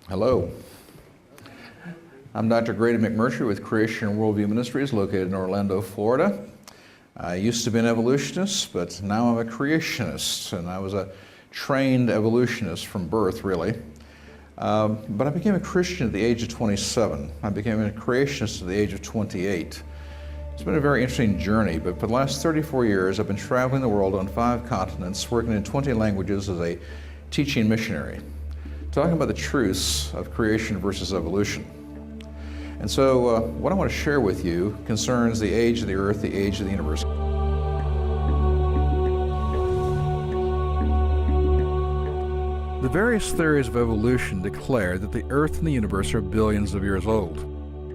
Hello. I'm Dr. Grady McMurtry with Creation and Worldview Ministries located in Orlando, Florida. I used to be an evolutionist, but now I'm a creationist, and I was a trained evolutionist from birth, really. But I became a Christian at the age of 27. I became a creationist at the age of 28. It's been a very interesting journey, but for the last 34 years I've been traveling the world on 5 continents, working in 20 languages as a teaching missionary, talking about the truths of creation versus evolution. And so what I want to share with you concerns the age of the earth, the age of the universe. The various theories of evolution declare that the earth and the universe are billions of years old.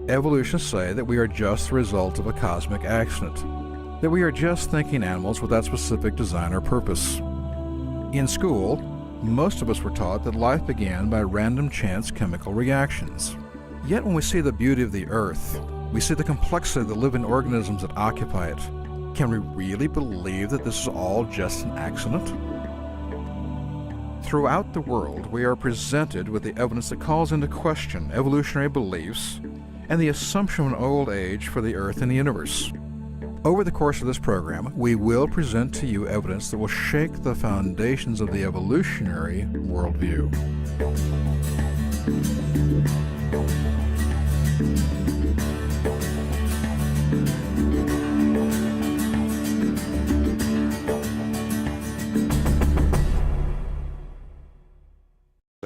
Evolutionists say that we are just the result of a cosmic accident, that we are just thinking animals without specific design or purpose. In school, most of us were taught that life began by random chance chemical reactions. Yet when we see the beauty of the earth, we see the complexity of the living organisms that occupy it. Can we really believe that this is all just an accident? Throughout the world, we are presented with the evidence that calls into question evolutionary beliefs and the assumption of an old age for the earth and the universe. Over the course of this program, we will present to you evidence that will shake the foundations of the evolutionary worldview.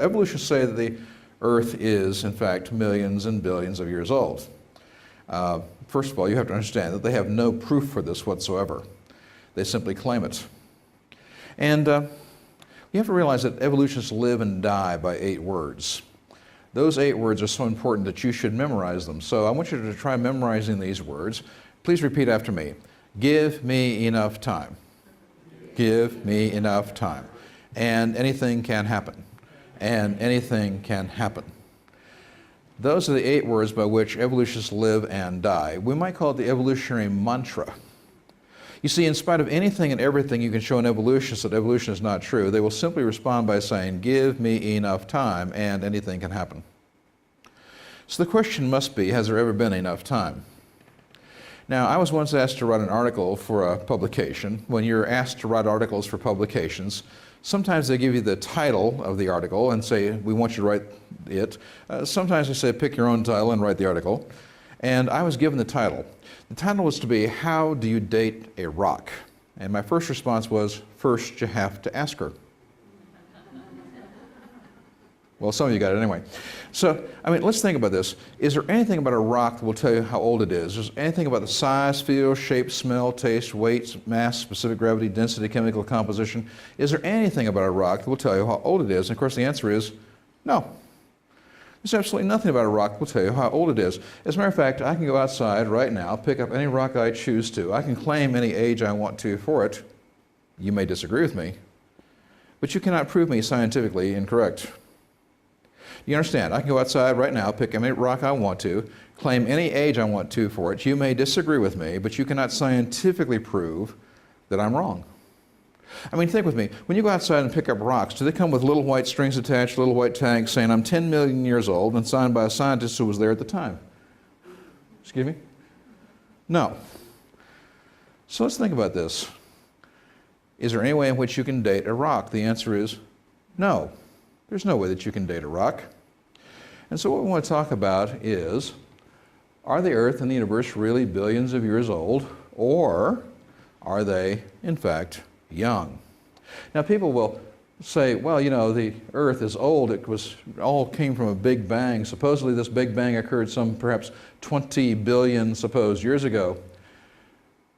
Evolutionists say that the earth is, in fact, millions and billions of years old. First of all, you have to understand that they have no proof for this whatsoever. They simply claim it. And you have to realize that evolutionists live and die by 8 words. Those 8 words are so important that you should memorize them. So I want you to try memorizing these words. Please repeat after me. Give me enough time. Give me enough time. And anything can happen. And anything can happen. Those are the 8 words by which evolutionists live and die. We might call it the evolutionary mantra. You see, in spite of anything and everything you can show an evolutionist that evolution is not true, they will simply respond by saying, give me enough time and anything can happen. So the question must be, has there ever been enough time? Now, I was once asked to write an article for a publication. When you're asked to write articles for publications, sometimes they give you the title of the article and say, we want you to write it. Sometimes they say, pick your own title and write the article. And I was given the title. The title was to be, how do you date a rock? And my first response was, first you have to ask her. Well, some of you got it anyway. So, I mean, let's think about this. Is there anything about a rock that will tell you how old it is? Is there anything about the size, feel, shape, smell, taste, weight, mass, specific gravity, density, chemical composition? Is there anything about a rock that will tell you how old it is? And of course the answer is no. There's absolutely nothing about a rock that will tell you how old it is. As a matter of fact, I can go outside right now, pick up any rock I choose to. I can claim any age I want to for it. You may disagree with me, but you cannot prove me scientifically incorrect. You understand, I can go outside right now, pick any rock I want to, claim any age I want to for it. You may disagree with me, but you cannot scientifically prove that I'm wrong. I mean, think with me. When you go outside and pick up rocks, do they come with little white strings attached, little white tags saying, I'm 10 million years old and signed by a scientist who was there at the time? Excuse me? No. So let's think about this. Is there any way in which you can date a rock? The answer is no. There's no way that you can date a rock. And so what we want to talk about is, are the earth and the universe really billions of years old, or are they, in fact, young? Now people will say, well, you know, the earth is old. It all came from a big bang. Supposedly this big bang occurred some perhaps 20 billion supposed years ago.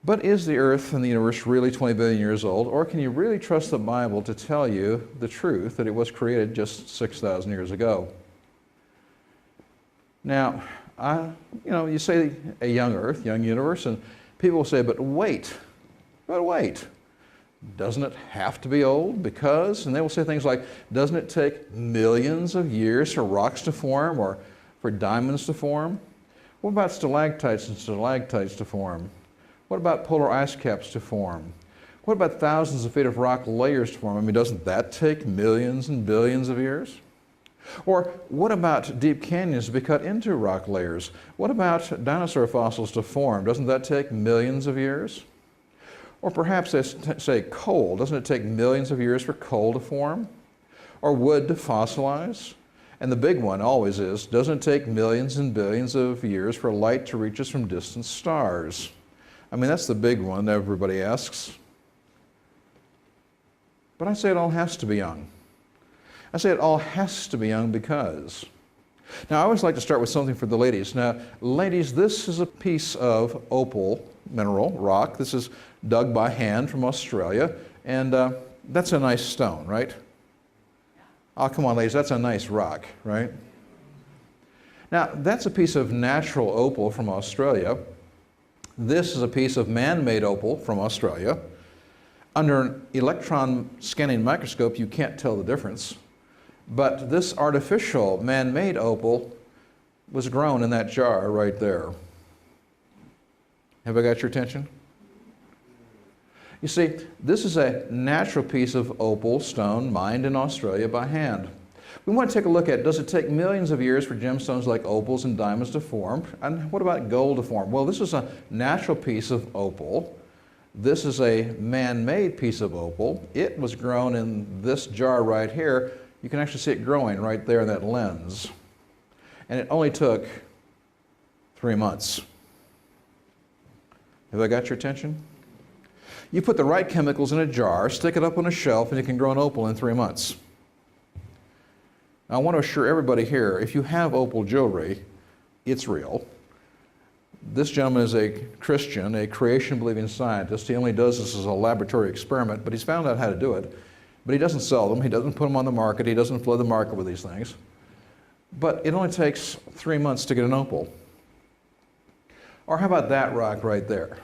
But is the earth and the universe really 20 billion years old, or can you really trust the Bible to tell you the truth that it was created just 6,000 years ago? Now, you say a young earth, young universe, and people will say, but wait, doesn't it have to be old? Because, and they will say things like, doesn't it take millions of years for rocks to form or for diamonds to form? What about stalactites and stalactites to form? What about polar ice caps to form? What about thousands of feet of rock layers to form? I mean, doesn't that take millions and billions of years? Or what about deep canyons to be cut into rock layers? What about dinosaur fossils to form? Doesn't that take millions of years? Or perhaps they say coal. Doesn't it take millions of years for coal to form? Or wood to fossilize? And the big one always is, doesn't it take millions and billions of years for light to reach us from distant stars? I mean, that's the big one that everybody asks. But I say it all has to be young. I say it all has to be young because. Now, I always like to start with something for the ladies. Now, ladies, this is a piece of opal mineral, rock. This is dug by hand from Australia, and that's a nice stone, right? Oh, come on, ladies, that's a nice rock, right? Now, that's a piece of natural opal from Australia. This is a piece of man-made opal from Australia. Under an electron scanning microscope, you can't tell the difference. But this artificial man-made opal was grown in that jar right there. Have I got your attention? You see, this is a natural piece of opal stone mined in Australia by hand. We want to take a look at, does it take millions of years for gemstones like opals and diamonds to form? And what about gold to form? Well, this is a natural piece of opal. This is a man-made piece of opal. It was grown in this jar right here. You can actually see it growing right there in that lens. And it only took 3 months. Have I got your attention? You put the right chemicals in a jar, stick it up on a shelf, and you can grow an opal in 3 months. Now, I want to assure everybody here, if you have opal jewelry, it's real. This gentleman is a Christian, a creation-believing scientist. He only does this as a laboratory experiment, but he's found out how to do it. But he doesn't sell them. He doesn't put them on the market. He doesn't flood the market with these things. But it only takes 3 months to get an opal. Or how about that rock right there?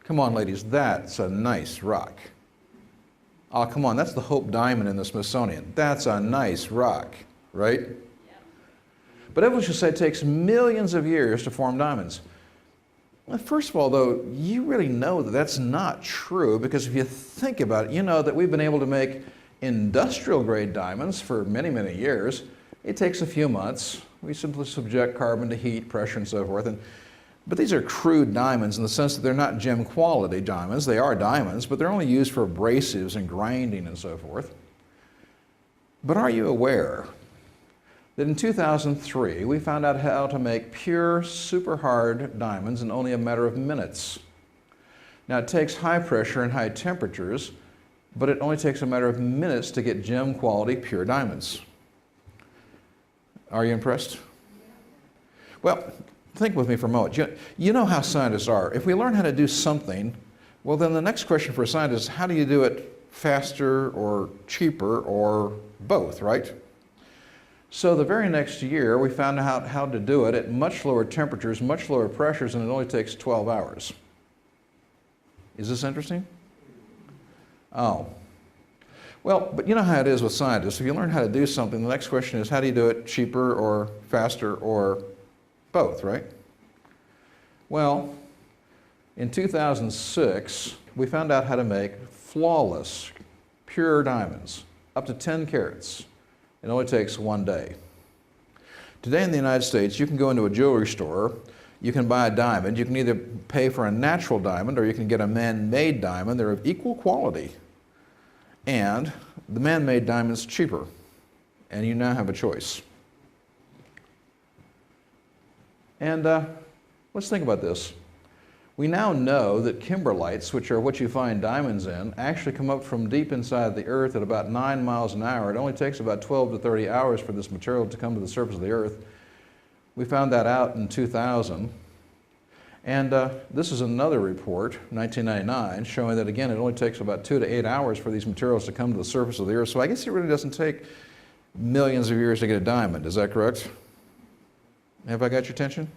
Come on, ladies, that's a nice rock. Oh, come on, that's the Hope Diamond in the Smithsonian. That's a nice rock, right? Yeah. But everyone should say it takes millions of years to form diamonds. Well, first of all, though, you really know that that's not true, because if you think about it, you know that we've been able to make industrial-grade diamonds for many, many years. It takes a few months. We simply subject carbon to heat, pressure, and so forth. But these are crude diamonds in the sense that they're not gem quality diamonds. They are diamonds, but they're only used for abrasives and grinding and so forth. But are you aware that in 2003, we found out how to make pure, super hard diamonds in only a matter of minutes? Now, it takes high pressure and high temperatures, but it only takes a matter of minutes to get gem quality pure diamonds. Are you impressed? Well, think with me for a moment. You know how scientists are. If we learn how to do something, well, then the next question for a scientist is, how do you do it faster or cheaper or both, right? So the very next year, we found out how to do it at much lower temperatures, much lower pressures, and it only takes 12 hours. Is this interesting? Oh. Well, but you know how it is with scientists. If you learn how to do something, the next question is, how do you do it cheaper or faster or both, right? Well, in 2006, we found out how to make flawless, pure diamonds, up to 10 carats. It only takes 1 day. Today in the United States, you can go into a jewelry store, you can buy a diamond, you can either pay for a natural diamond or you can get a man-made diamond. They're of equal quality. And the man-made diamond's cheaper. And you now have a choice. And let's think about this. We now know that kimberlites, which are what you find diamonds in, actually come up from deep inside the earth at about 9 miles an hour. It only takes about 12 to 30 hours for this material to come to the surface of the earth. We found that out in 2000. And this is another report, 1999, showing that, again, it only takes about 2 to 8 hours for these materials to come to the surface of the earth. So I guess it really doesn't take millions of years to get a diamond. Is that correct? Have I got your attention?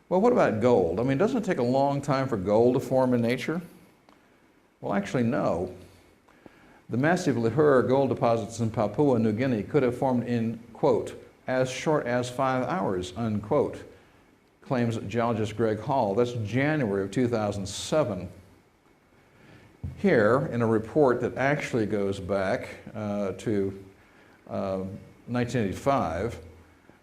Well, what about gold? I mean, doesn't it take a long time for gold to form in nature? Well, actually, no. The massive Lihur gold deposits in Papua New Guinea could have formed in, quote, as short as 5 hours, unquote, claims geologist Greg Hall. That's January of 2007. Here, in a report that actually goes back to 1985,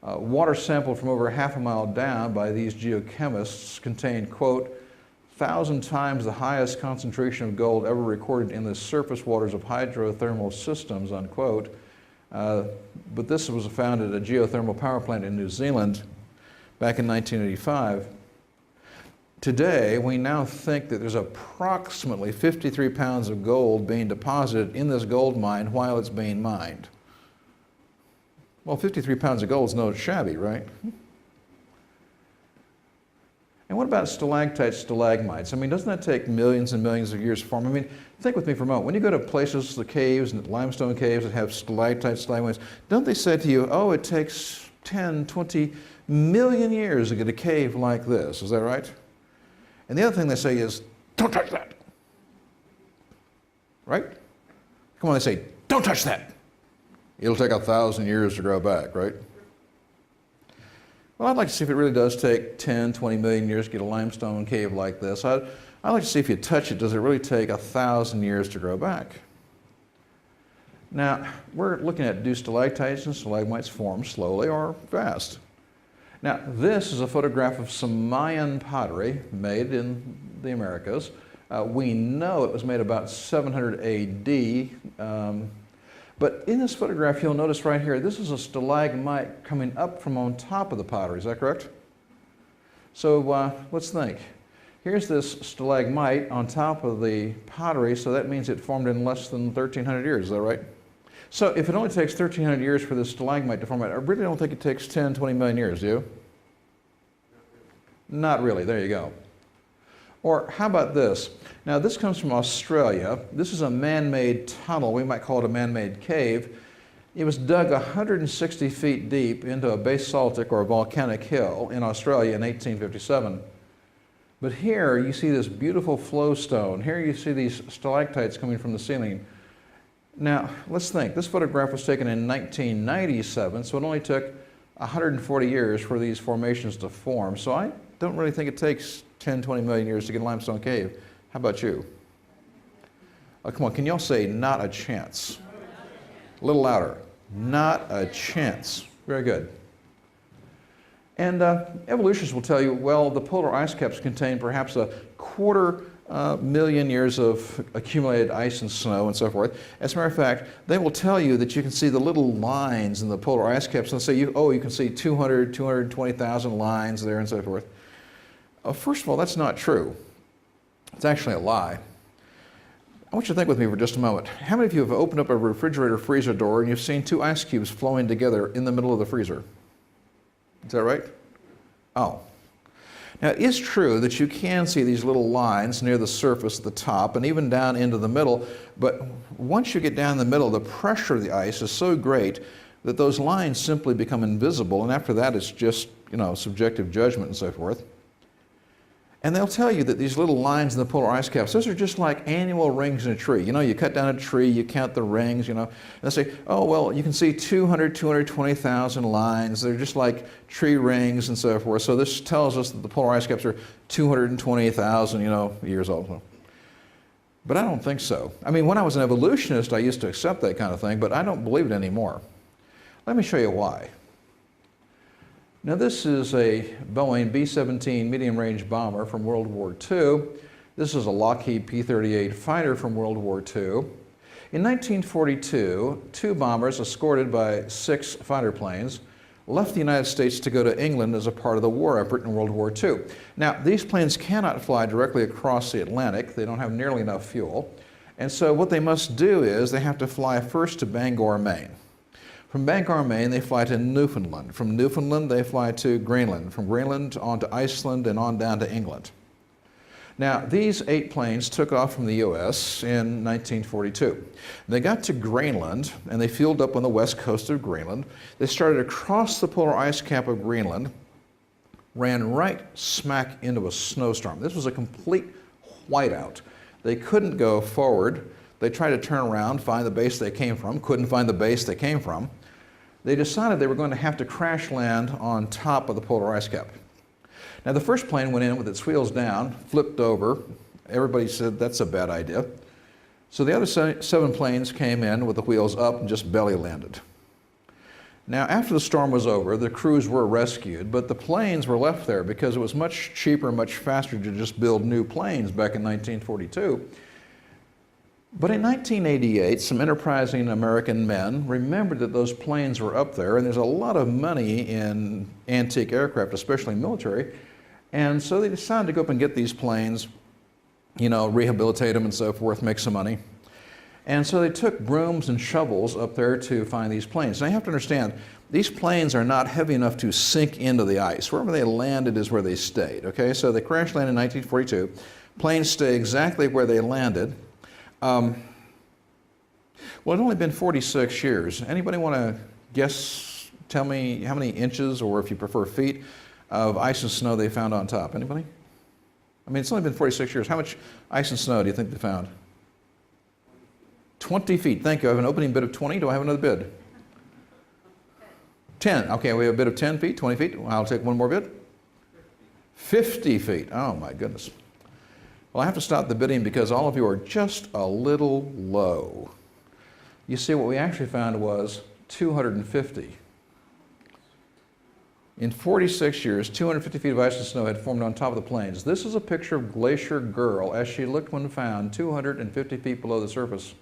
water sampled from over half a mile down by these geochemists contained, quote, 1,000 times the highest concentration of gold ever recorded in the surface waters of hydrothermal systems, unquote. But this was found at a geothermal power plant in New Zealand back in 1985. Today, we now think that there's approximately 53 pounds of gold being deposited in this gold mine while it's being mined. Well, 53 pounds of gold is no shabby, right? And what about stalactites, stalagmites? I mean, doesn't that take millions and millions of years to form? I mean, think with me for a moment. When you go to places, the caves, and limestone caves that have stalactites, stalagmites, don't they say to you, oh, it takes 10, 20 million years to get a cave like this? Is that right? And the other thing they say is, don't touch that. Right? Come on, they say, don't touch that. It'll take 1,000 years to grow back, right? Well, I'd like to see if it really does take 10, 20 million years to get a limestone cave like this. I'd like to see if you touch it, does it really take 1,000 years to grow back? Now, we're looking at, do stalactites and stalagmites form slowly or fast? Now, this is a photograph of some Mayan pottery made in the Americas. We know it was made about 700 AD. But in this photograph, you'll notice right here, this is a stalagmite coming up from on top of the pottery. Is that correct? So let's think. Here's this stalagmite on top of the pottery, so that means it formed in less than 1,300 years. Is that right? So if it only takes 1,300 years for this stalagmite to form, I really don't think it takes 10, 20 million years, do you? Not really. There you go. Or how about this? Now this comes from Australia. This is a man-made tunnel. We might call it a man-made cave. It was dug 160 feet deep into a basaltic or a volcanic hill in Australia in 1857. But here you see this beautiful flowstone. Here you see these stalactites coming from the ceiling. Now let's think. This photograph was taken in 1997, so it only took 140 years for these formations to form. So I don't really think it takes 10, 20 million years to get a limestone cave. How about you? Oh, come on, can y'all say not a chance? A little louder. Not a chance. Very good. And evolutionists will tell you, well, the polar ice caps contain perhaps a quarter million years of accumulated ice and snow and so forth. As a matter of fact, they will tell you that you can see the little lines in the polar ice caps and say, you can see 200, 220,000 lines there and so forth. First of all, that's not true. It's actually a lie. I want you to think with me for just a moment. How many of you have opened up a refrigerator freezer door and you've seen two ice cubes flowing together in the middle of the freezer? Is that right? Oh. Now, it is true that you can see these little lines near the surface at the top and even down into the middle, but once you get down in the middle, the pressure of the ice is so great that those lines simply become invisible, and after that it's just, subjective judgment and so forth. And they'll tell you that these little lines in the polar ice caps, those are just like annual rings in a tree. You cut down a tree, you count the rings, and they say, oh, well, you can see 200, 220,000 lines. They're just like tree rings and so forth. So this tells us that the polar ice caps are 220,000, years old. But I don't think so. I mean, when I was an evolutionist, I used to accept that kind of thing, but I don't believe it anymore. Let me show you why. Now this is a Boeing B-17 medium-range bomber from World War II. This is a Lockheed P-38 fighter from World War II. In 1942, two bombers escorted by 6 fighter planes left the United States to go to England as a part of the war effort in World War II. Now these planes cannot fly directly across the Atlantic. They don't have nearly enough fuel. And so what they must do is they have to fly first to Bangor, Maine. From Bangor, Maine, they fly to Newfoundland. From Newfoundland, they fly to Greenland. From Greenland on to Iceland and on down to England. Now, these 8 planes took off from the U.S. in 1942. They got to Greenland, and they fueled up on the west coast of Greenland. They started across the polar ice cap of Greenland, ran right smack into a snowstorm. This was a complete whiteout. They couldn't go forward. They tried to turn around, find the base they came from, couldn't find the base they came from. They decided they were going to have to crash land on top of the polar ice cap. Now the first plane went in with its wheels down, flipped over. Everybody said that's a bad idea. So the other 7 planes came in with the wheels up and just belly landed. Now, after the storm was over, the crews were rescued, but the planes were left there because it was much cheaper, much faster to just build new planes back in 1942. But in 1988, some enterprising American men remembered that those planes were up there, and there's a lot of money in antique aircraft, especially military, and so they decided to go up and get these planes, you know, rehabilitate them and so forth, make some money. And so they took brooms and shovels up there to find these planes. Now you have to understand, these planes are not heavy enough to sink into the ice. Wherever they landed is where they stayed, okay? So they crash landed in 1942. Planes stay exactly where they landed. Well, it's only been 46 years. Anybody want to guess, tell me how many inches, or if you prefer feet, of ice and snow they found on top? Anybody? I mean, it's only been 46 years. How much ice and snow do you think they found? 20 feet. Thank you. I have an opening bid of 20. Do I have another bid? 10. Okay, we have a bid of 10 feet, 20 feet. I'll take one more bid. 50 feet. Oh, my goodness. Well, I have to stop the bidding because all of you are just a little low. You see, what we actually found was 250. In 46 years, 250 feet of ice and snow had formed on top of the plains. This is a picture of Glacier Girl as she looked when found 250 feet below the surface.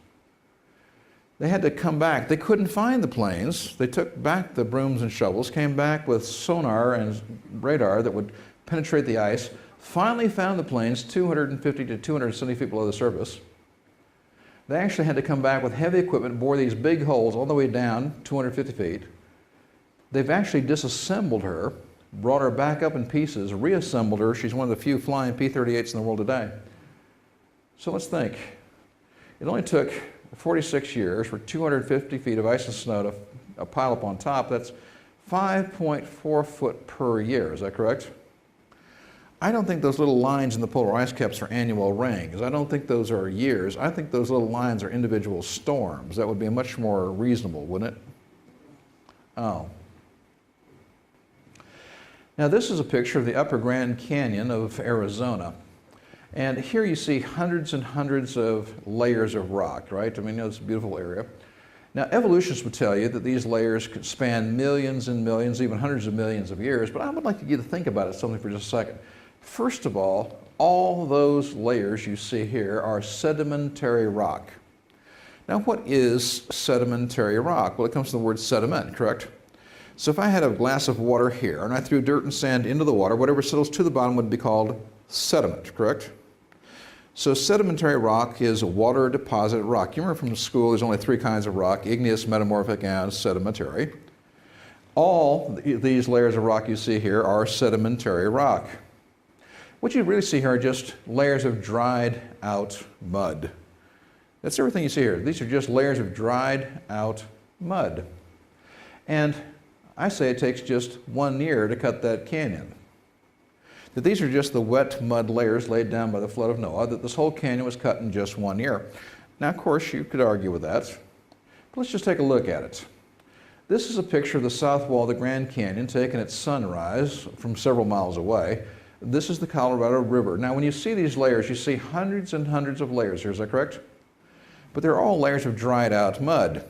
They had to come back. They couldn't find the planes. They took back the brooms and shovels, came back with sonar and radar that would penetrate the ice, finally found the planes 250 to 270 feet below the surface. They actually had to come back with heavy equipment, bore these big holes all the way down 250 feet. They've actually disassembled her, brought her back up in pieces, reassembled her. She's one of the few flying P-38s in the world today. So let's think. It only took 46 years for 250 feet of ice and snow to pile up on top. That's 5.4 foot per year. Is that correct? I don't think those little lines in the polar ice caps are annual rains. I don't think those are years. I think those little lines are individual storms. That would be much more reasonable, wouldn't it? Oh. Now this is a picture of the Upper Grand Canyon of Arizona. And here you see hundreds and hundreds of layers of rock, right? I mean, it's a beautiful area. Now, evolutionists would tell you that these layers could span millions and millions, even hundreds of millions of years, but I would like you to think about it something for just a second. First of all those layers you see here are sedimentary rock. Now, what is sedimentary rock? Well, it comes from the word sediment, correct? So if I had a glass of water here and I threw dirt and sand into the water, whatever settles to the bottom would be called sediment, correct? So sedimentary rock is water deposited rock. You remember from school there's only three kinds of rock: igneous, metamorphic, and sedimentary. All these layers of rock you see here are sedimentary rock. What you really see here are just layers of dried out mud. That's everything you see here. These are just layers of dried out mud. And I say it takes just 1 year to cut that canyon. That these are just the wet mud layers laid down by the flood of Noah, that this whole canyon was cut in just 1 year. Now, of course, you could argue with that, but let's just take a look at it. This is a picture of the south wall of the Grand Canyon taken at sunrise from several miles away. This is the Colorado River. Now, when you see these layers, you see hundreds and hundreds of layers here, is that correct? But they're all layers of dried out mud.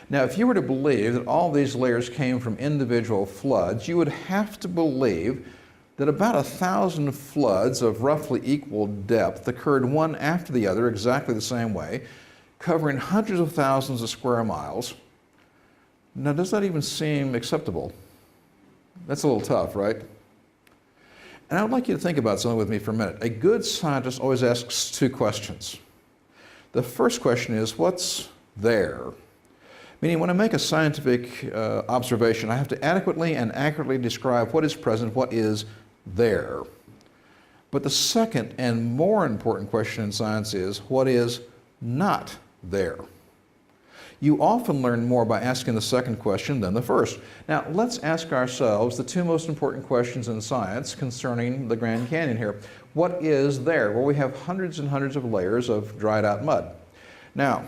Now, if you were to believe that all these layers came from individual floods, you would have to believe that about 1,000 floods of roughly equal depth occurred one after the other exactly the same way, covering hundreds of thousands of square miles. Now, does that even seem acceptable? That's a little tough, right? And I would like you to think about something with me for a minute. A good scientist always asks two questions. The first question is, what's there? Meaning, when I make a scientific observation, I have to adequately and accurately describe what is present, what is there. But the second and more important question in science is, what is not there? You often learn more by asking the second question than the first. Now, let's ask ourselves the two most important questions in science concerning the Grand Canyon here. What is there? Well, we have hundreds and hundreds of layers of dried out mud. Now,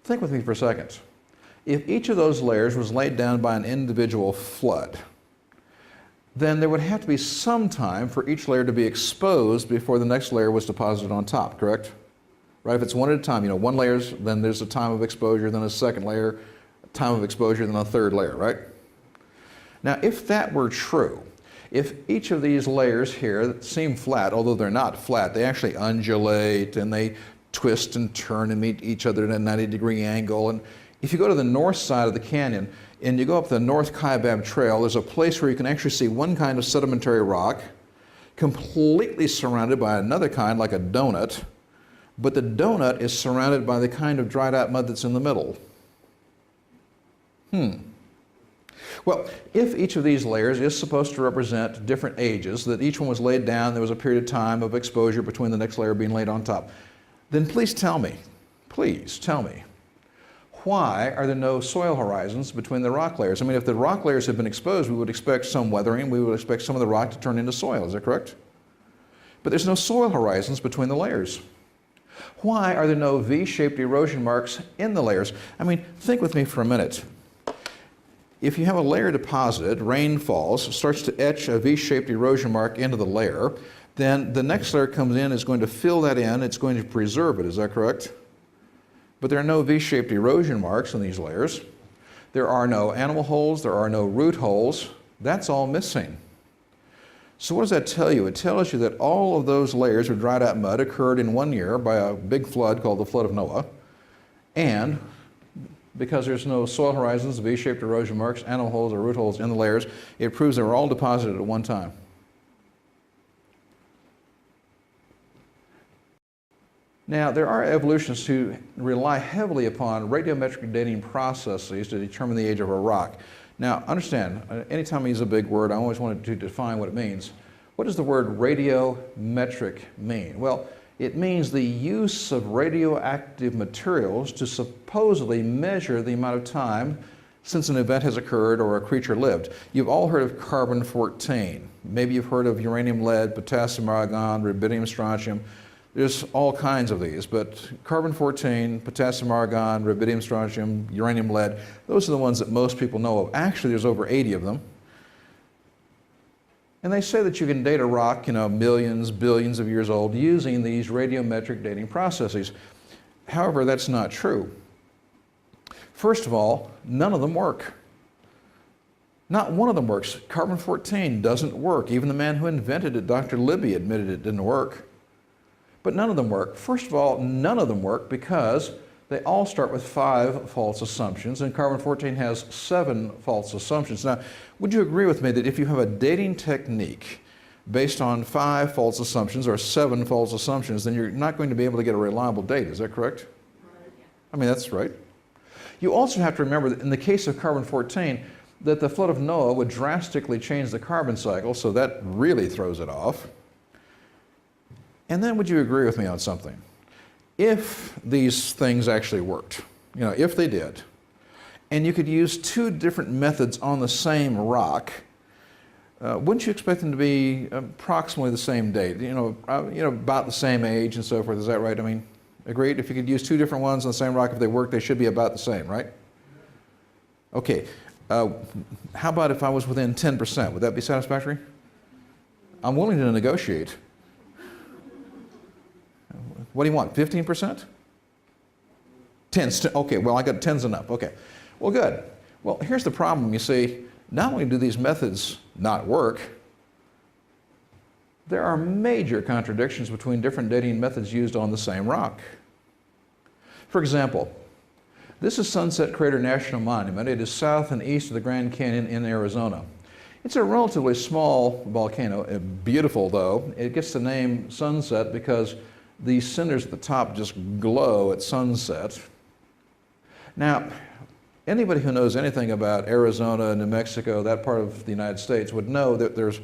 think with me for a second. If each of those layers was laid down by an individual flood, then there would have to be some time for each layer to be exposed before the next layer was deposited on top, correct? Right, if it's one at a time, one layers, then there's a time of exposure, then a second layer, time of exposure than a third layer, right? Now, if that were true, if each of these layers here seem flat, although they're not flat, they actually undulate and they twist and turn and meet each other at a 90-degree angle. And if you go to the north side of the canyon and you go up the North Kaibab Trail, there's a place where you can actually see one kind of sedimentary rock completely surrounded by another kind, like a donut, but the donut is surrounded by the kind of dried out mud that's in the middle. Well, if each of these layers is supposed to represent different ages, that each one was laid down, there was a period of time of exposure between the next layer being laid on top, then please tell me, why are there no soil horizons between the rock layers? I mean, if the rock layers had been exposed, we would expect some weathering, we would expect some of the rock to turn into soil, is that correct? But there's no soil horizons between the layers. Why are there no V-shaped erosion marks in the layers? I mean, think with me for a minute. If you have a layer deposited, rain falls, starts to etch a V-shaped erosion mark into the layer, then the next layer comes in, is going to fill that in, it's going to preserve it, is that correct? But there are no V-shaped erosion marks in these layers. There are no animal holes, there are no root holes. That's all missing. So what does that tell you? It tells you that all of those layers of dried out mud occurred in one year by a big flood called the Flood of Noah. And because there's no soil horizons, V-shaped erosion marks, animal holes, or root holes in the layers, it proves they were all deposited at one time. Now, there are evolutionists who rely heavily upon radiometric dating processes to determine the age of a rock. Now, understand, anytime I use a big word, I always wanted to define what it means. What does the word radiometric mean? Well, it means the use of radioactive materials to supposedly measure the amount of time since an event has occurred or a creature lived. You've all heard of carbon-14. Maybe you've heard of uranium, lead, potassium, argon, rubidium, strontium. There's all kinds of these, but carbon-14, potassium, argon, rubidium, strontium, uranium, lead, those are the ones that most people know of. Actually, there's over 80 of them. And they say that you can date a rock, millions, billions of years old using these radiometric dating processes. However, that's not true. First of all, none of them work. Not one of them works. Carbon-14 doesn't work. Even the man who invented it, Dr. Libby, admitted it didn't work. But none of them work. First of all, none of them work because they all start with 5 false assumptions, and carbon-14 has 7 false assumptions. Now, would you agree with me that if you have a dating technique based on 5 false assumptions or 7 false assumptions, then you're not going to be able to get a reliable date, is that correct? I mean, that's right. You also have to remember that in the case of carbon-14, that the Flood of Noah would drastically change the carbon cycle, so that really throws it off. And then would you agree with me on something? If these things actually worked, if they did, and you could use 2 different methods on the same rock, wouldn't you expect them to be approximately the same date, about the same age and so forth? Is that right? I mean, agreed? If you could use 2 different ones on the same rock, if they work, they should be about the same, right? Okay. How about if I was within 10%? Would that be satisfactory? I'm willing to negotiate. What do you want, 15%? 10s, okay, well, I got 10s enough, okay. Well, good. Well, here's the problem, you see. Not only do these methods not work, there are major contradictions between different dating methods used on the same rock. For example, this is Sunset Crater National Monument. It is south and east of the Grand Canyon in Arizona. It's a relatively small volcano, beautiful though. It gets the name Sunset because these cinders at the top just glow at sunset. Now, anybody who knows anything about Arizona, New Mexico, that part of the United States would know that there's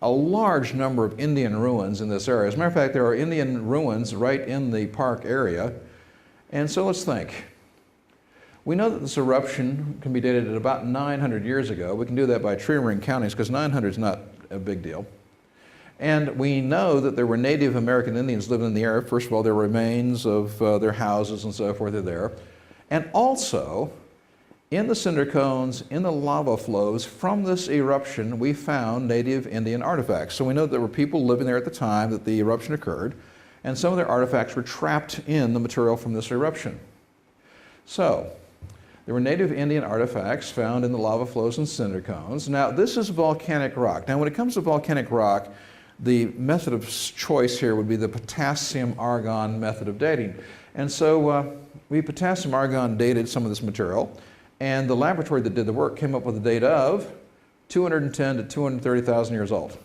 a large number of Indian ruins in this area. As a matter of fact, there are Indian ruins right in the park area. And so let's think. We know that this eruption can be dated at about 900 years ago. We can do that by tree ring countings because 900 is not a big deal. And we know that there were Native American Indians living in the area. First of all, there are remains of their houses and so forth are there. And also, in the cinder cones, in the lava flows from this eruption, we found Native Indian artifacts. So we know that there were people living there at the time that the eruption occurred, and some of their artifacts were trapped in the material from this eruption. So, There were native Indian artifacts found in the lava flows and cinder cones. Now, this is volcanic rock. Now, when it comes to volcanic rock, the method of choice here would be the potassium-argon method of dating. And so we potassium-argon dated some of this material, and the laboratory that did the work came up with a date of 210 to 230,000 years old.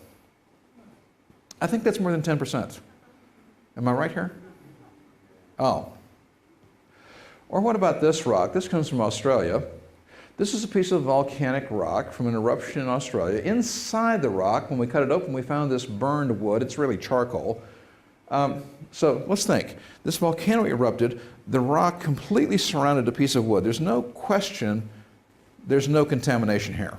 I think that's more than 10%. Am I right here? Oh. Or what about this rock? This comes from Australia. This is a piece of volcanic rock from an eruption in Australia. Inside the rock, when we cut it open, we found this burned wood. It's really charcoal. So let's think. This volcano erupted. The rock completely surrounded a piece of wood. There's no question there's no contamination here.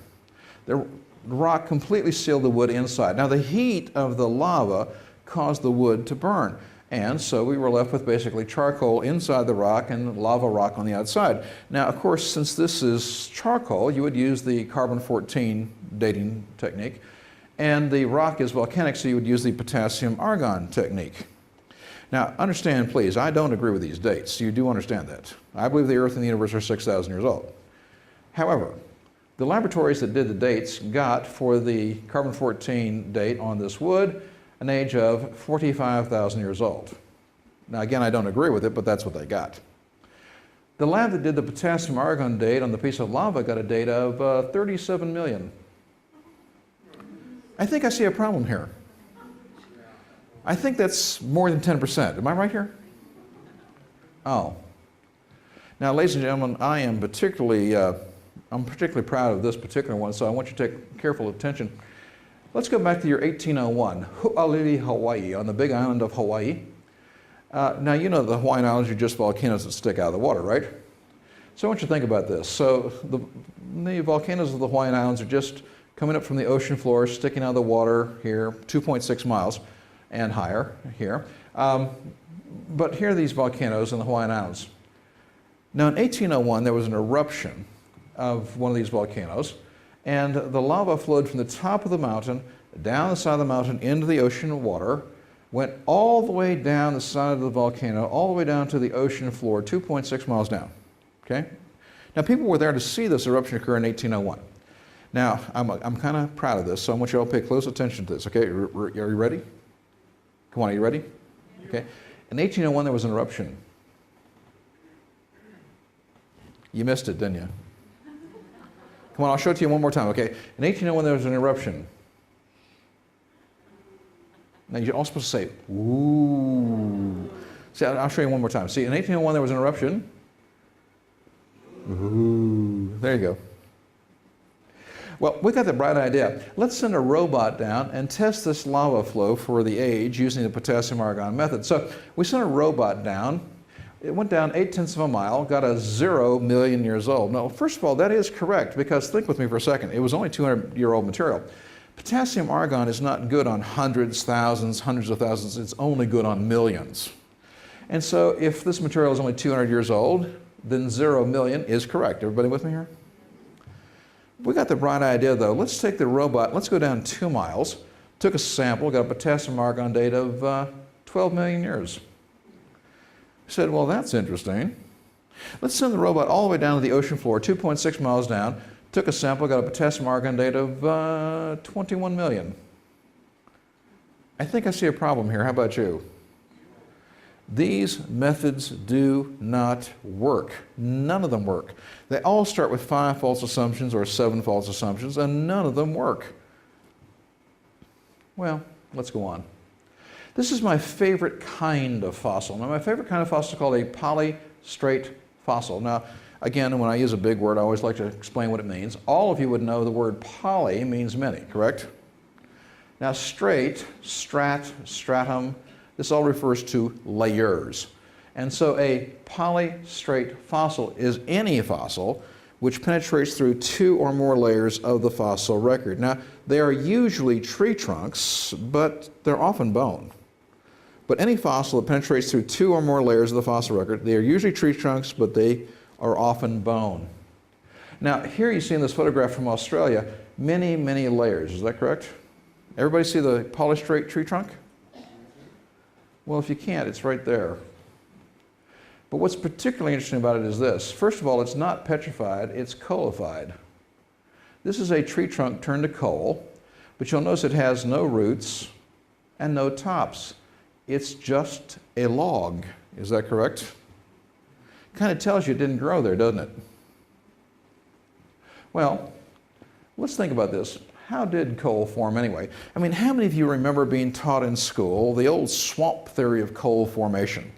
The rock completely sealed the wood inside. Now, the heat of the lava caused the wood to burn. And so we were left with basically charcoal inside the rock and lava rock on the outside. Now, of course, since this is charcoal, you would use the carbon-14 dating technique. And the rock is volcanic, so you would use the potassium-argon technique. Now, understand, please, I don't agree with these dates. You do understand that. I believe the Earth and the universe are 6,000 years old. However, the laboratories that did the dates got, for the carbon-14 date on this wood, an age of 45,000 years old. Now, again, I don't agree with it, but that's what they got. The lab that did the potassium-argon date on the piece of lava got a date of 37 million. I think I see a problem here. I think that's more than 10%. Am I right here? Oh. Now, ladies and gentlemen, I'm particularly proud of this particular one, so I want you to take careful attention. Let's go back to your 1801, Hualili, Hawaii, on the big island of Hawaii. Now, you know the Hawaiian Islands are just volcanoes that stick out of the water, right? So I want you to think about this. So the volcanoes of the Hawaiian Islands are just coming up from the ocean floor, sticking out of the water here, 2.6 miles and higher here. But here are these volcanoes in the Hawaiian Islands. Now, in 1801, there was an eruption of one of these volcanoes, and the lava flowed from the top of the mountain, down the side of the mountain, into the ocean water, went all the way down the side of the volcano, all the way down to the ocean floor, 2.6 miles down. Okay? Now, people were there to see this eruption occur in 1801. Now, I'm kind of proud of this, so I want you all to pay close attention to this. Okay? Are you ready? Come on, are you ready? Okay. In 1801, there was an eruption. You missed it, didn't you? Come on, I'll show it to you one more time, okay? In 1801, there was an eruption. Now, you're all supposed to say, ooh. See, I'll show you one more time. See, in 1801, there was an eruption. Ooh. There you go. Well, we got the bright idea. Let's send a robot down and test this lava flow for the age using the potassium-argon method. So we sent a robot down. It went down 0.8 of a mile, got a 0 million years old. Now, first of all, that is correct, because think with me for a second. It was only 200-year-old material. Potassium-argon is not good on hundreds, thousands, hundreds of thousands. It's only good on millions. And so if this material is only 200 years old, then 0 million is correct. Everybody with me here? We got the bright idea, though. Let's take the robot, let's go down 2 miles, took a sample, got a potassium-argon date of 12 million years. Said, well, that's interesting. Let's send the robot all the way down to the ocean floor, 2.6 miles down, took a sample, got a potassium-argon date of 21 million. I think I see a problem here. How about you? These methods do not work. None of them work. They all start with 5 false assumptions or 7 false assumptions, and none of them work. Well, let's go on. This is my favorite kind of fossil. Now, my favorite kind of fossil is called a polystrate fossil. Now, again, when I use a big word, I always like to explain what it means. All of you would know the word poly means many, correct? Now, straight, strat, stratum, this all refers to layers. And so a polystrate fossil is any fossil which penetrates through 2 or more layers of the fossil record. Now, they are usually tree trunks, but they're often bone. But any fossil that penetrates through 2 or more layers of the fossil record, they are usually tree trunks, but they are often bone. Now, here you see in this photograph from Australia, many, many layers. Is that correct? Everybody see the polystrate tree trunk? Well, if you can't, it's right there. But what's particularly interesting about it is this. First of all, it's not petrified, it's coalified. This is a tree trunk turned to coal, but you'll notice it has no roots and no tops. It's just a log. Is that correct? Kind of tells you it didn't grow there, doesn't it? Well, let's think about this. How did coal form anyway? I mean, how many of you remember being taught in school the old swamp theory of coal formation?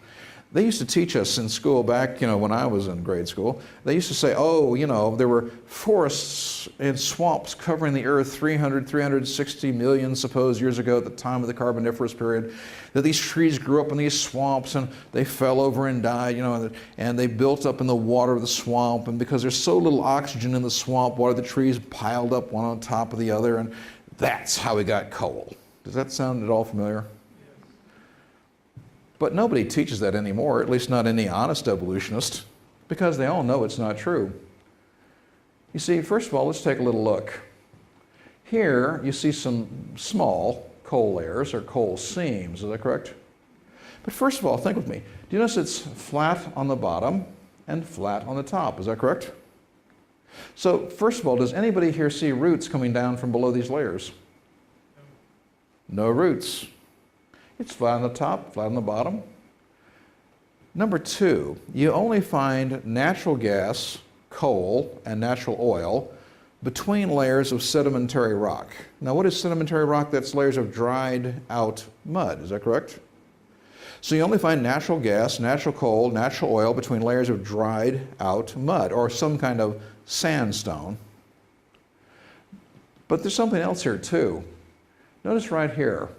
They used to teach us in school back, when I was in grade school. They used to say, there were forests and swamps covering the earth 360 million, suppose, years ago at the time of the Carboniferous period, that these trees grew up in these swamps and they fell over and died, and they built up in the water of the swamp. And because there's so little oxygen in the swamp water, the trees piled up one on top of the other, and that's how we got coal. Does that sound at all familiar? But nobody teaches that anymore, at least not any honest evolutionist, because they all know it's not true. You see, first of all, let's take a little look. Here you see some small coal layers or coal seams, is that correct? But first of all, think with me. Do you notice it's flat on the bottom and flat on the top, is that correct? So first of all, does anybody here see roots coming down from below these layers? No roots. It's flat on the top, flat on the bottom. Number two, you only find natural gas, coal, and natural oil between layers of sedimentary rock. Now, what is sedimentary rock? That's layers of dried out mud, is that correct? So you only find natural gas, natural coal, natural oil between layers of dried out mud or some kind of sandstone. But there's something else here too. Notice right here.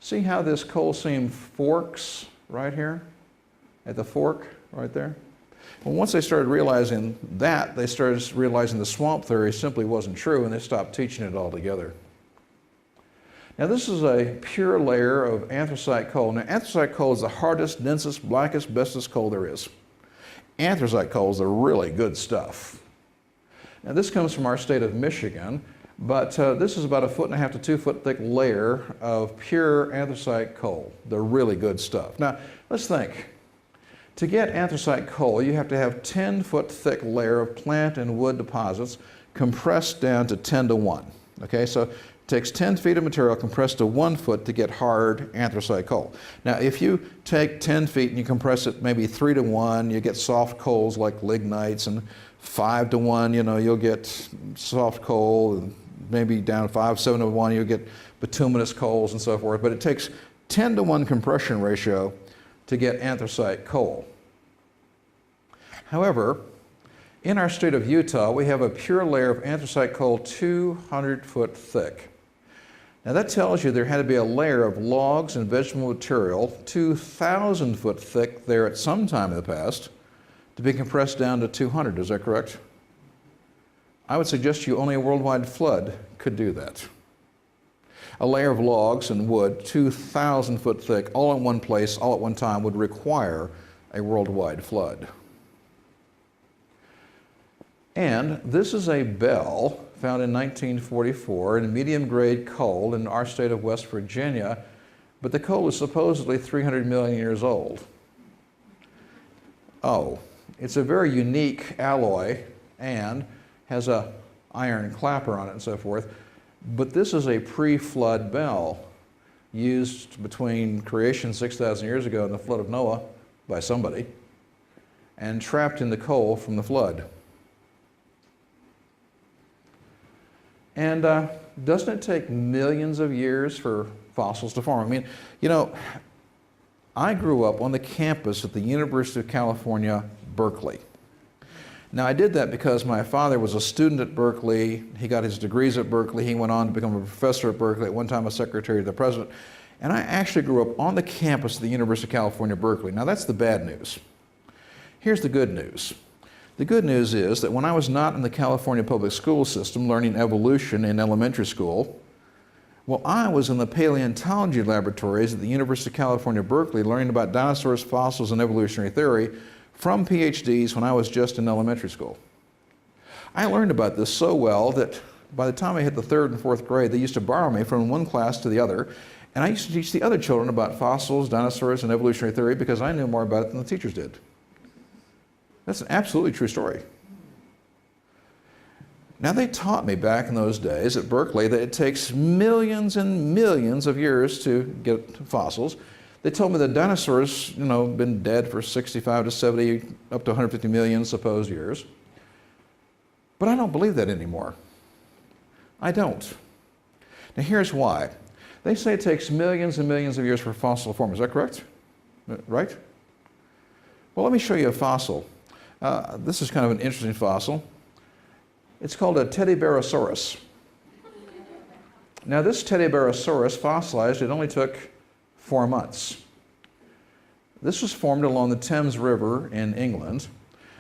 See how this coal seam forks right here? At the fork right there? Well, once they started realizing that, they started realizing the swamp theory simply wasn't true, and they stopped teaching it altogether. Now, this is a pure layer of anthracite coal. Now, anthracite coal is the hardest, densest, blackest, bestest coal there is. Anthracite coal is the really good stuff. Now, this comes from our state of Michigan. But this is about 1.5 to 2 foot thick layer of pure anthracite coal, the really good stuff. Now, let's think. To get anthracite coal, you have to have 10-foot thick layer of plant and wood deposits compressed down to 10 to 1. Okay, so it takes 10 feet of material compressed to 1 foot to get hard anthracite coal. Now, if you take 10 feet and you compress it maybe 3 to 1, you get soft coals like lignites, and 5 to 1, you'll get soft coal, and maybe down 5, 7 to 1, you'll get bituminous coals and so forth. But it takes 10 to 1 compression ratio to get anthracite coal. However, in our state of Utah, we have a pure layer of anthracite coal 200 foot thick. Now that tells you there had to be a layer of logs and vegetable material 2,000 foot thick there at some time in the past to be compressed down to 200. Is that correct? I would suggest to you only a worldwide flood could do that. A layer of logs and wood, 2,000 foot thick, all in one place, all at one time, would require a worldwide flood. And this is a bell found in 1944 in medium grade coal in our state of West Virginia, but the coal is supposedly 300 million years old. Oh, it's a very unique alloy and has a iron clapper on it and so forth. But this is a pre-flood bell used between creation 6,000 years ago and the flood of Noah by somebody, and trapped in the coal from the flood. And doesn't it take millions of years for fossils to form? I mean, I grew up on the campus at the University of California, Berkeley. Now, I did that because my father was a student at Berkeley. He got his degrees at Berkeley. He went on to become a professor at Berkeley, at one time a secretary to the president. And I actually grew up on the campus of the University of California, Berkeley. Now, that's the bad news. Here's the good news. The good news is that when I was not in the California public school system learning evolution in elementary school, well, I was in the paleontology laboratories at the University of California, Berkeley, learning about dinosaurs, fossils, and evolutionary theory from PhDs when I was just in elementary school. I learned about this so well that by the time I hit the 3rd and 4th grade, they used to borrow me from one class to the other, and I used to teach the other children about fossils, dinosaurs, and evolutionary theory because I knew more about it than the teachers did. That's an absolutely true story. Now, they taught me back in those days at Berkeley that it takes millions and millions of years to get fossils. They told me that dinosaurs, been dead for 65 to 70, up to 150 million supposed years. But I don't believe that anymore. I don't. Now, here's why. They say it takes millions and millions of years for fossil to form. Is that correct? Right? Well, let me show you a fossil. This is kind of an interesting fossil. It's called a Teddybearosaurus. Now, this Teddybearosaurus fossilized, it only took 4 months. This was formed along the Thames River in England.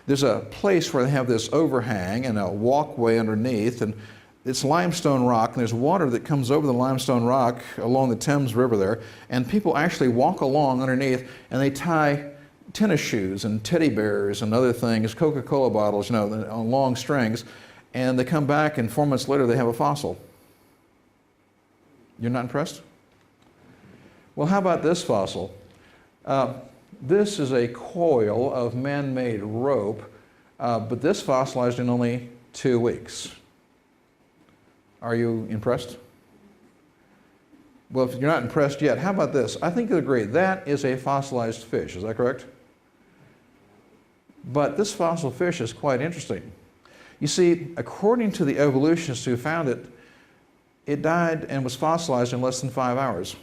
There's a place where they have this overhang and a walkway underneath, and it's limestone rock, and there's water that comes over the limestone rock along the Thames River there, and people actually walk along underneath, and they tie tennis shoes and teddy bears and other things, Coca-Cola bottles, on long strings, and they come back, and 4 months later they have a fossil. You're not impressed? Well, how about this fossil? This is a coil of man-made rope, but this fossilized in only 2 weeks. Are you impressed? Well, if you're not impressed yet, how about this? I think you'll agree, that is a fossilized fish, is that correct? But this fossil fish is quite interesting. You see, according to the evolutionists who found it, it died and was fossilized in less than 5 hours.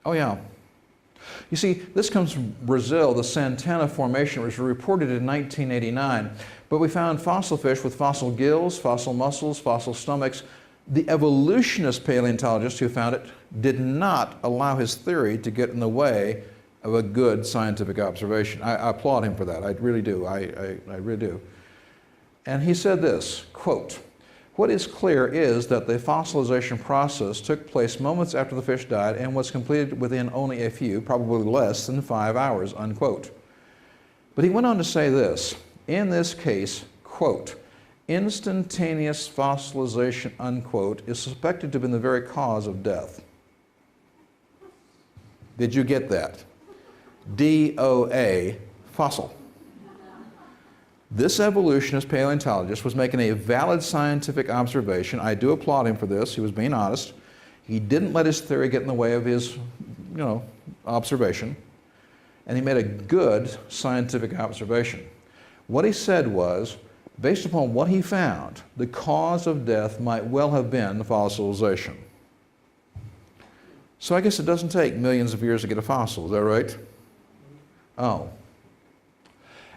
Oh yeah. You see, this comes from Brazil. The Santana Formation was reported in 1989, but we found fossil fish with fossil gills, fossil muscles, fossil stomachs. The evolutionist paleontologist who found it did not allow his theory to get in the way of a good scientific observation. I applaud him for that. I really do. I really do. And he said this, quote, "What is clear is that the fossilization process took place moments after the fish died and was completed within only a few, probably less than 5 hours," unquote. But he went on to say this, in this case, quote, "Instantaneous fossilization," unquote, "is suspected to have been the very cause of death." Did you get that? DOA, fossil. This evolutionist paleontologist was making a valid scientific observation. I do applaud him for this. He was being honest. He didn't let his theory get in the way of his, observation. And he made a good scientific observation. What he said was, based upon what he found, the cause of death might well have been fossilization. So I guess it doesn't take millions of years to get a fossil, is that right? Oh.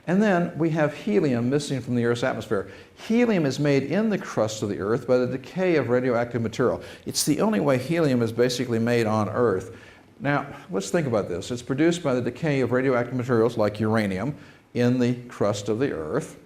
And then we have helium missing from the Earth's atmosphere. Helium is made in the crust of the Earth by the decay of radioactive material. It's the only way helium is basically made on Earth. Now, let's think about this. It's produced by the decay of radioactive materials like uranium in the crust of the Earth.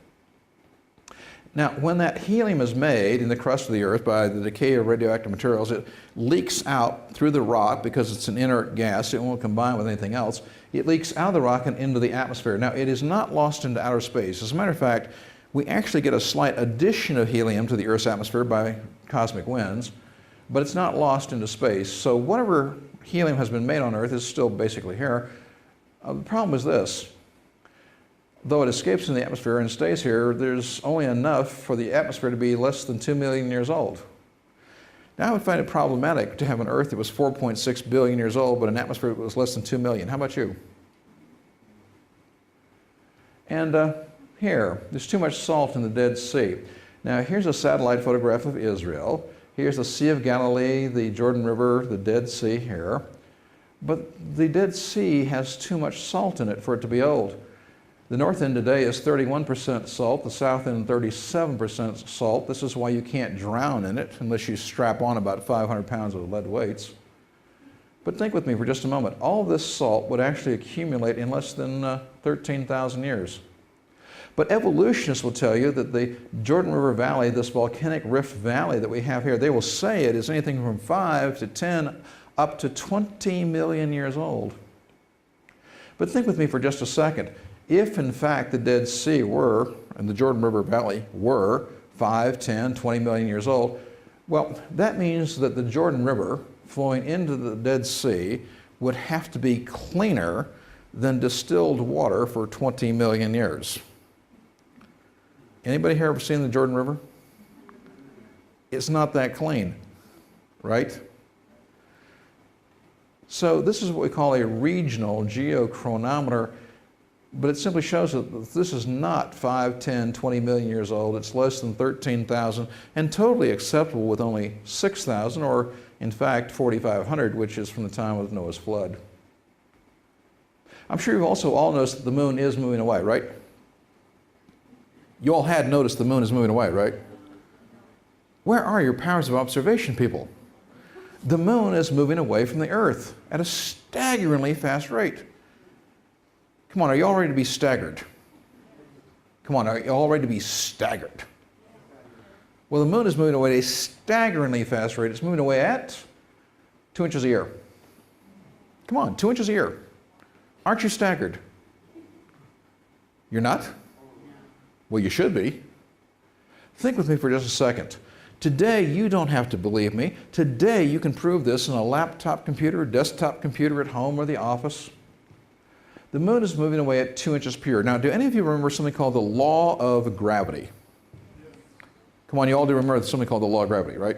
Now, when that helium is made in the crust of the Earth by the decay of radioactive materials, it leaks out through the rock because it's an inert gas. It won't combine with anything else. It leaks out of the rock and into the atmosphere. Now, it is not lost into outer space. As a matter of fact, we actually get a slight addition of helium to the Earth's atmosphere by cosmic winds, but it's not lost into space. So whatever helium has been made on Earth is still basically here. The problem is this. Though it escapes in the atmosphere and stays here, there's only enough for the atmosphere to be less than 2 million years old. Now I would find it problematic to have an Earth that was 4.6 billion years old, but an atmosphere that was less than 2 million. How about you? And here, there's too much salt in the Dead Sea. Now here's a satellite photograph of Israel. Here's the Sea of Galilee, the Jordan River, the Dead Sea here. But the Dead Sea has too much salt in it for it to be old. The north end today is 31% salt, the south end 37% salt. This is why you can't drown in it unless you strap on about 500 pounds of lead weights. But think with me for just a moment. All this salt would actually accumulate in less than 13,000 years. But evolutionists will tell you that the Jordan River Valley, this volcanic rift valley that we have here, they will say it is anything from 5 to 10 up to 20 million years old. But think with me for just a second. If in fact the Dead Sea were, and the Jordan River Valley were 5, 10, 20 million years old, well, that means that the Jordan River flowing into the Dead Sea would have to be cleaner than distilled water for 20 million years. Anybody here ever seen the Jordan River? It's not that clean, right? So this is what we call a regional geochronometer, but it simply shows that this is not 5, 10, 20 million years old. It's less than 13,000 and totally acceptable with only 6,000, or in fact 4,500, which is from the time of Noah's flood. I'm sure you've also all noticed that the moon is moving away, right? You all had noticed the moon is moving away, right? Where are your powers of observation, people? The moon is moving away from the Earth at a staggeringly fast rate. Come on, are you all ready to be staggered? Come on, are you all ready to be staggered? Well, the moon is moving away at a staggeringly fast rate. It's moving away at 2 inches a year. Come on, 2 inches a year. Aren't you staggered? You're not? Well, you should be. Think with me for just a second. Today, you don't have to believe me. Today, you can prove this in a laptop computer, desktop computer at home or the office. The moon is moving away at 2 inches per year. Now, do any of you remember something called the law of gravity? Come on, you all do remember something called the law of gravity, right?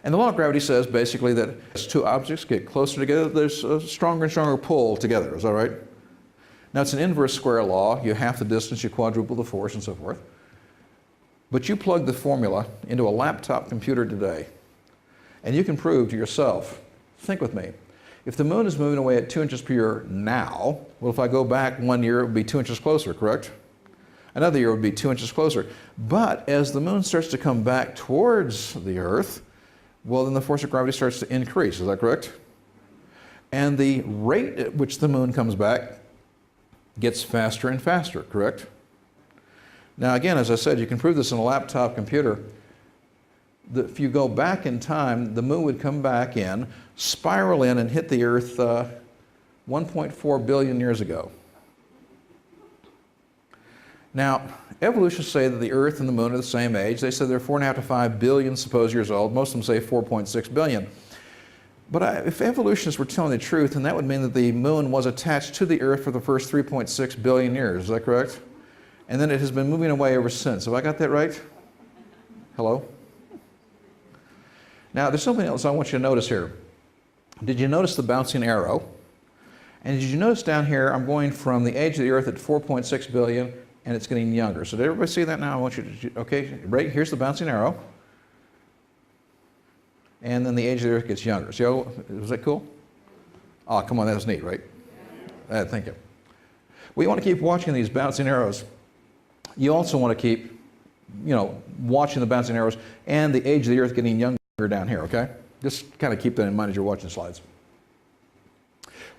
And the law of gravity says basically that as two objects get closer together, there's a stronger and stronger pull together. Is that right? Now, it's an inverse square law. You half the distance, you quadruple the force, and so forth. But you plug the formula into a laptop computer today, and you can prove to yourself, think with me, if the moon is moving away at 2 inches per year now, well, if I go back 1 year, it would be 2 inches closer, correct? Another year would be 2 inches closer. But as the moon starts to come back towards the Earth, well, then the force of gravity starts to increase. Is that correct? And the rate at which the moon comes back gets faster and faster, correct? Now, again, as I said, you can prove this in a laptop computer. If you go back in time, the moon would come back in, spiral in, and hit the Earth 1.4 billion years ago. Now, evolutionists say that the Earth and the moon are the same age. They say they're 4.5 to 5 billion supposed years old. Most of them say 4.6 billion. But if evolutionists were telling the truth, then that would mean that the moon was attached to the Earth for the first 3.6 billion years. Is that correct? And then it has been moving away ever since. Have I got that right? Hello? Now, there's something else I want you to notice here. Did you notice the bouncing arrow? And did you notice down here, I'm going from the age of the Earth at 4.6 billion, and it's getting younger. So did everybody see that now? I want you to, okay, right, here's the bouncing arrow. And then the age of the Earth gets younger. See how, was that cool? Oh, come on, that was neat, right? Thank you. Well, you want to keep watching these bouncing arrows. You also want to keep, watching the bouncing arrows and the age of the Earth getting younger down here, okay? Just kind of keep that in mind as you're watching the slides.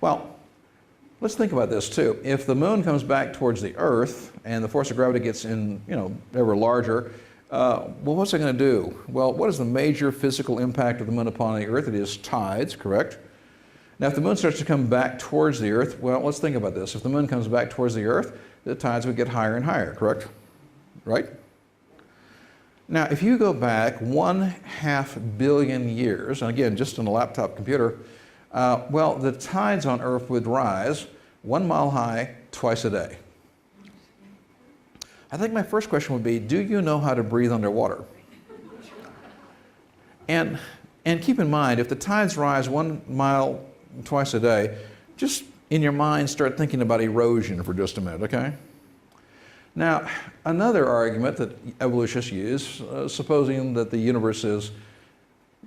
Well, let's think about this too. If the moon comes back towards the Earth and the force of gravity gets ever larger, well, what's it going to do? Well, what is the major physical impact of the moon upon the Earth? It is tides, correct? Now, if the moon starts to come back towards the Earth, well, let's think about this. If the moon comes back towards the Earth, the tides would get higher and higher, correct? Right? Now, if you go back 1/2 billion years, and again, just on a laptop computer, well, the tides on Earth would rise 1 mile high twice a day. I think my first question would be, do you know how to breathe underwater? And keep in mind, if the tides rise 1 mile twice a day, just in your mind start thinking about erosion for just a minute, okay? Now, another argument that evolutionists use, supposing that the universe is,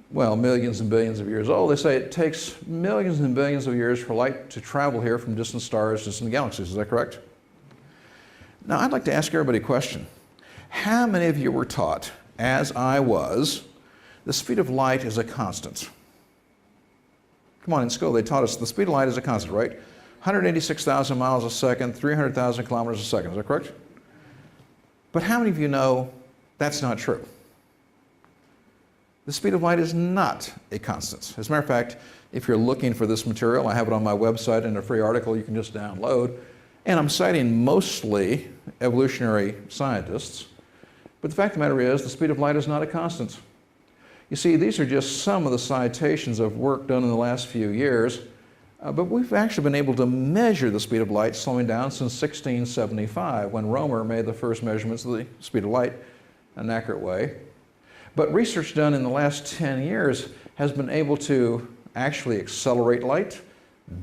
well, millions and billions of years old, they say it takes millions and billions of years for light to travel here from distant stars, distant galaxies. Is that correct? Now, I'd like to ask everybody a question. How many of you were taught, as I was, the speed of light is a constant? Come on, in school they taught us the speed of light is a constant, right? 186,000 miles a second, 300,000 kilometers a second. Is that correct? But how many of you know that's not true? The speed of light is not a constant. As a matter of fact, if you're looking for this material, I have it on my website in a free article you can just download. And I'm citing mostly evolutionary scientists. But the fact of the matter is, the speed of light is not a constant. You see, these are just some of the citations of work done in the last few years But we've actually been able to measure the speed of light slowing down since 1675, when Romer made the first measurements of the speed of light in an accurate way. But research done in the last 10 years has been able to actually accelerate light,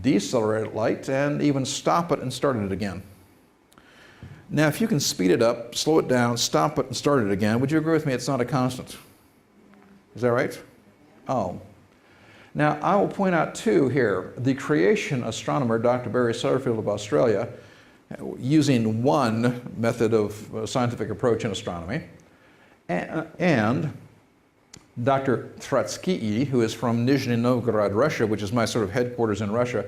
decelerate light, and even stop it and start it again. Now, if you can speed it up, slow it down, stop it, and start it again, would you agree with me it's not a constant? Is that right? Oh. Now, I will point out, too, here, the creation astronomer, Dr. Barry Sutterfield of Australia, using one method of scientific approach in astronomy, and Dr. Trotsky, who is from Nizhny Novgorod, Russia, which is my sort of headquarters in Russia.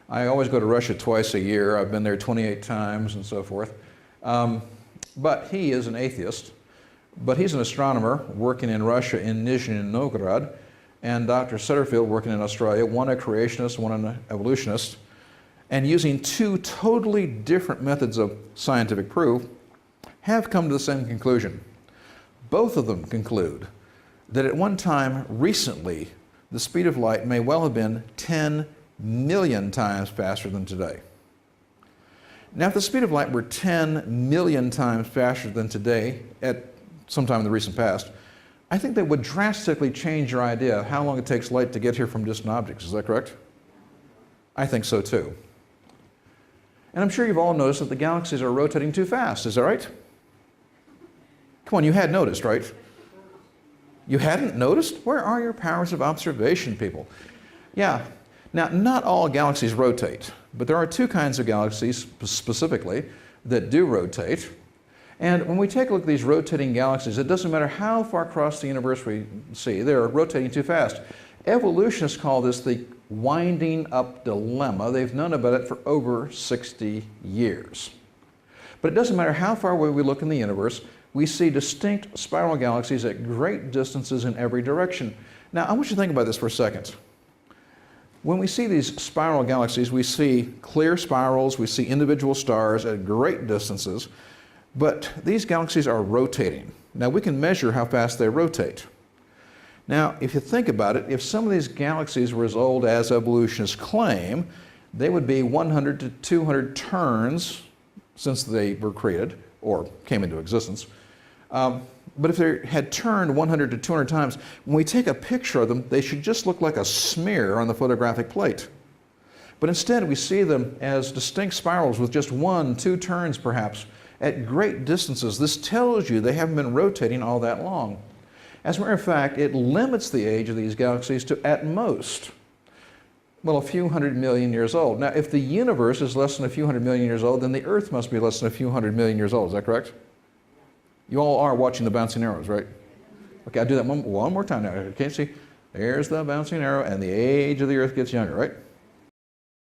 I always go to Russia twice a year. I've been there 28 times and so forth. But he is an atheist, but he's an astronomer working in Russia in Nizhny Novgorod, and Dr. Sutterfield working in Australia, one a creationist, one an evolutionist, and using two totally different methods of scientific proof, have come to the same conclusion. Both of them conclude that at one time recently, the speed of light may well have been 10 million times faster than today. Now, if the speed of light were 10 million times faster than today at some time in the recent past, I think that would drastically change your idea of how long it takes light to get here from distant objects. Is that correct? I think so too. And I'm sure you've all noticed that the galaxies are rotating too fast. Is that right? Come on, you had noticed, right? You hadn't noticed? Where are your powers of observation, people? Yeah. Now, not all galaxies rotate, but there are two kinds of galaxies specifically that do rotate. And when we take a look at these rotating galaxies, it doesn't matter how far across the universe we see, they're rotating too fast. Evolutionists call this the winding up dilemma. They've known about it for over 60 years. But it doesn't matter how far away we look in the universe, we see distinct spiral galaxies at great distances in every direction. Now, I want you to think about this for a second. When we see these spiral galaxies, we see clear spirals, we see individual stars at great distances, but these galaxies are rotating. Now, we can measure how fast they rotate. Now, if you think about it, if some of these galaxies were as old as evolutionists claim, they would be 100 to 200 turns since they were created or came into existence. But if they had turned 100 to 200 times, when we take a picture of them, they should just look like a smear on the photographic plate. But instead, we see them as distinct spirals with just 1, 2 turns perhaps at great distances. This tells you they haven't been rotating all that long. As a matter of fact, it limits the age of these galaxies to, at most, well, a few hundred million years old. Now, if the universe is less than a few hundred million years old, then the Earth must be less than a few hundred million years old. Is that correct? You all are watching the bouncing arrows, right? Okay, I'll do that one more time now. Okay, see? There's the bouncing arrow, and the age of the Earth gets younger, right?